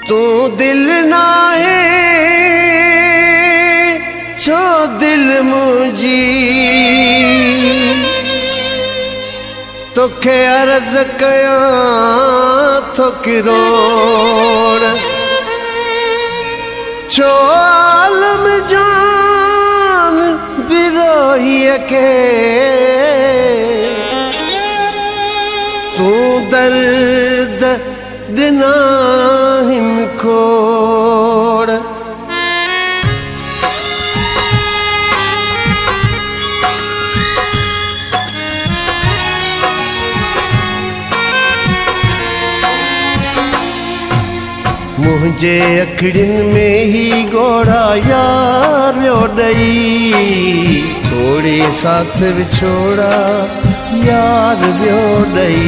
तू दिल ना है छो दिल मुझी तोखे अर्ज कया तो किरोड़ छो आलम जान बिरोही के तू दर्द दिना हिन खोड़ मुझे अखड़िन में ही गोड़ा यार व्यो दई थोड़े साथ विछोड़ा यार व्यो दई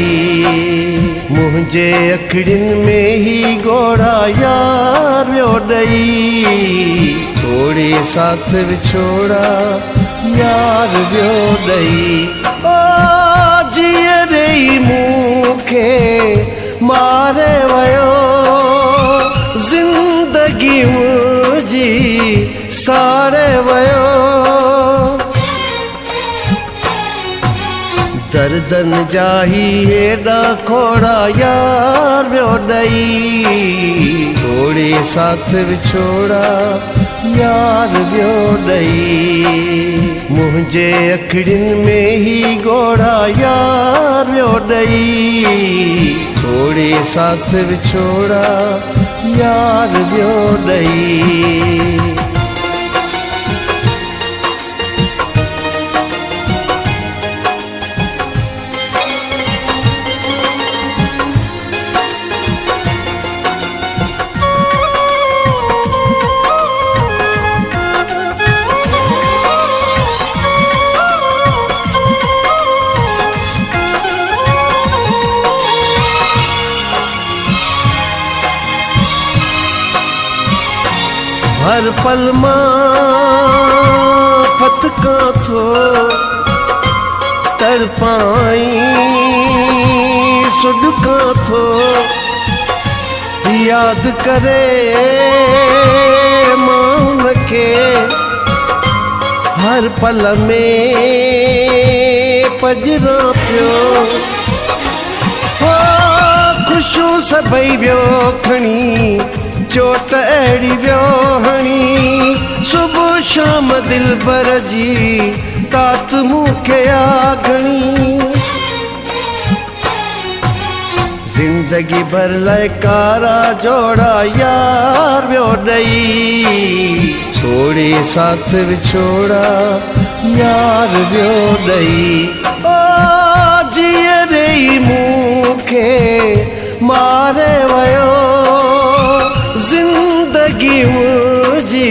मुझे अखड़िन में ही गोड़ा यार व्यो दई थोड़े साथ विछोड़ा यार व्यो दई ओ जिए रही मुखे मारे वयो जिंदगी मुझी सारे वयो दर्दन जाही हेडा खोड़ा यार व्यो दई थोड़े साथ विछोड़ा यार व्यो दई मुझे अखड़िन में ही गोड़ा यार व्यो दई थोड़े साथ विछोड़ा यार व्यो दई हर पल फतका थो तड़पाई सुडका थो याद करे मान के हर पल में पजरा पियो हो खुशू सबई व्यो खणी चोट अड़ी व्यो हणी सुबह शाम दिल भर जी तात मुखे आगणी जिंदगी भर लयकारा जोड़ा यार व्यो दई छोड़े साथ विछोड़ा यार व्यो दई ओ जिए रही मुखे मारे वयो जिंदगी मुझी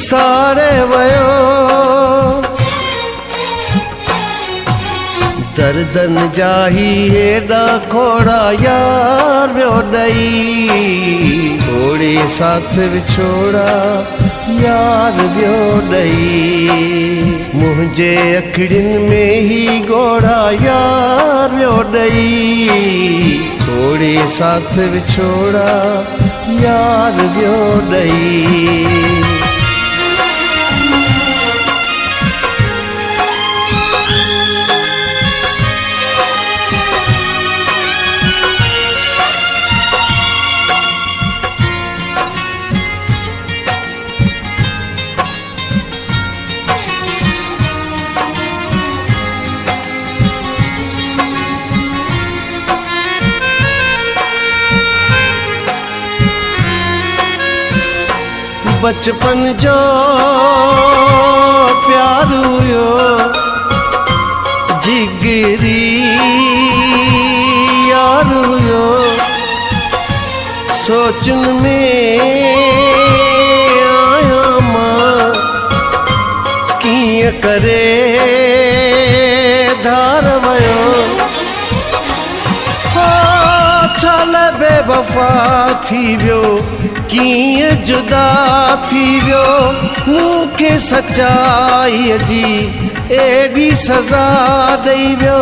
सारे वयो दर्दन जाही हेडा खोड़ा यार व्यो दई थोड़े साथ विछोड़ा यार व्यो दई मुझे अखड़िन में ही गोड़ा यार व्यो दई थोड़े साथ विछोड़ा यार व्यो दई बचपन जो प्यार हुयो जिगरी यार हुयो सोचन में आया मां किया कीअं करे धार वयो छल बेवफा थी वियो कीअं जुदा थी वियो मूंखे सचाईअ जी एॾी सज़ा ॾेई वियो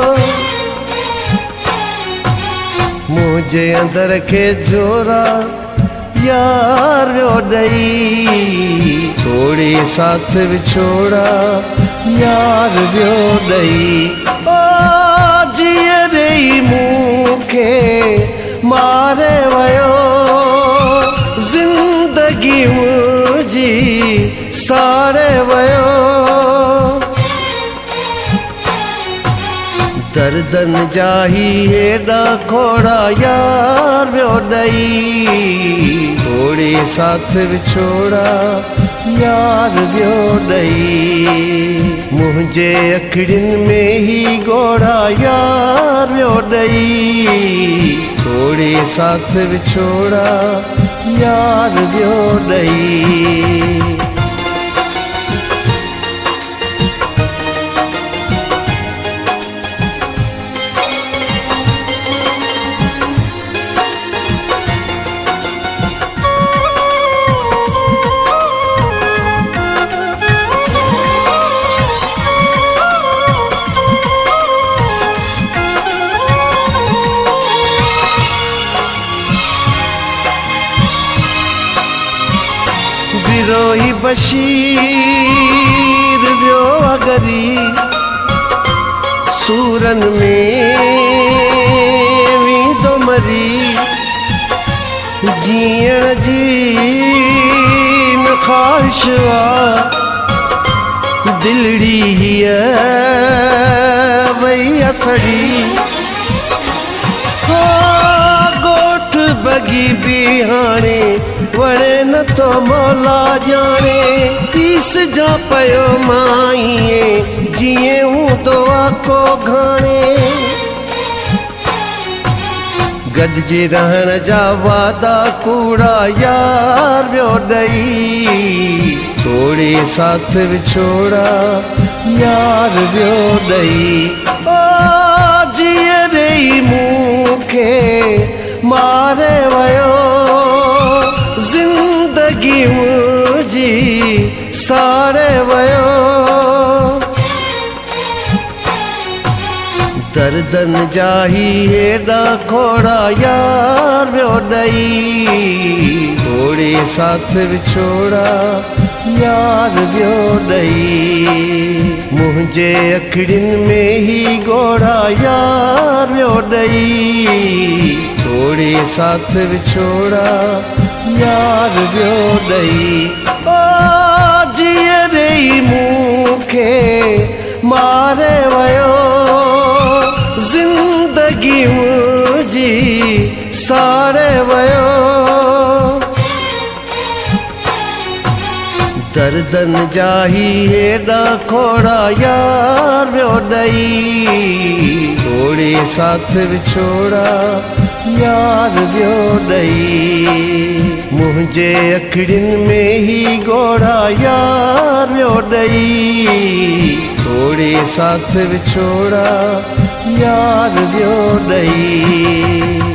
मुंहिंजे अंदर खे जोरा यार वियो ॾेई थोड़ी साथ विछोड़ा यार वियो ॾेई जीअरे मूंखे मारे वयो ज़िंदगी मुंहिंजी सारे वयो दर्दन जा ही हेॾा खोड़ा यार वियो ॾेई थोड़ी साथ विछोड़ा यार वियो ॾेई मुंहिंजे अखियुनि में ही ॻोढ़ा यार वियो ॾेई थोड़ी साथ विछोड़ा यार वियो ॾेई विरोही बशीर वियो अगरी सूरन में वींदो मरी जीअण जी न ख़्वाहिश आ दिलड़ी हीअ वई असड़ी गोठ बगी भी हाणे वणे न तो मौला जाने पीस जा पयो माईए जिए हूंदो आको घाणे गॾिजी रहण जा वादा कूड़ा यार वियो ॾेई थोड़ी साथ विछोड़ा यार वियो ॾेई जीअरे मूंखे मारे वयो ज़िंदगी मुंहिंजी सारे वयो दर्दन जा ही हेॾा खोड़ा यार वियो ॾेई थोड़ी साथ विछोड़ा यार वियो ॾेई मुंहिंजे अखियुनि में ही ॻोढ़ा यार वियो ॾेई थोड़ी साथ विछोड़ा यार वियो ॾेई जीअरे मूंखे मारे वयो ज़िंदगी मुंहिंजी सारे वयो दर्दन जा ही हेॾा खोड़ा यार वियो ॾेई थोड़ी साथ विछोड़ा यार वियो ॾेई मुंहिंजे अखियुनि में ही ॻोढ़ा यार वियो ॾेई थोड़ी साथ विछोड़ा यार वियो ॾेई